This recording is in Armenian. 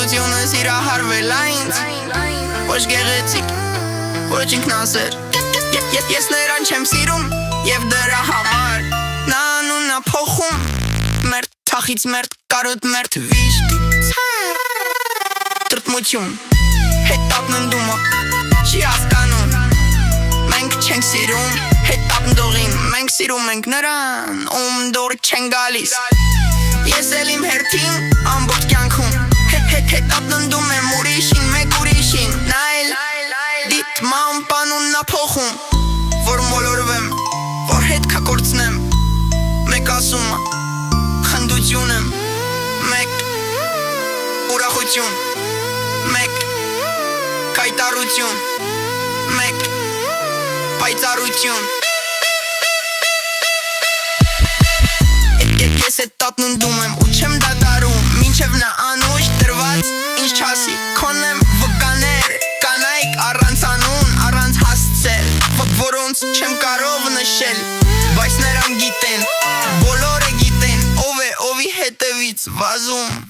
Սիրությունը սիրահարվել այնց Ոչ գեղեցիկ, ոչ ինքնասեր Ես նրան չեմ սիրում և դրա համար Նա անունա փոխում Մերտ թախից մերտ կարոտ մերտ վիշտ Տրտմություն Հետապնդումը Չի հասկանում Մենք չենք սիրում Հետապնդողին Մենք սիրում ենք նրան Ում դորը չեն գալիս Ես էլ իմ հերթին ամբողջ կյանքում Հետապնդում եմ ուրիշին մեկ ուրիշին Նա էլ դիտմամբ անուննա փոխում Որ մոլորվեմ Որ հետ կկործնեմ Մեկ ասումը Խնդություն եմ Մեկ ուրախություն Մեկ կայտարություն Մեկ պայծառություն Ես էտ տատննդում եմ ու չեմ դադարում Մինչև նա անուշ տրված ինձ չասի Քոնեմ վկաներ կանայք առանց անուն առանց հասցել Որոնց չեմ կարող նշել Բայց նրանք գիտեն Բոլորը գիտեն Ով է ովի հետևից վազում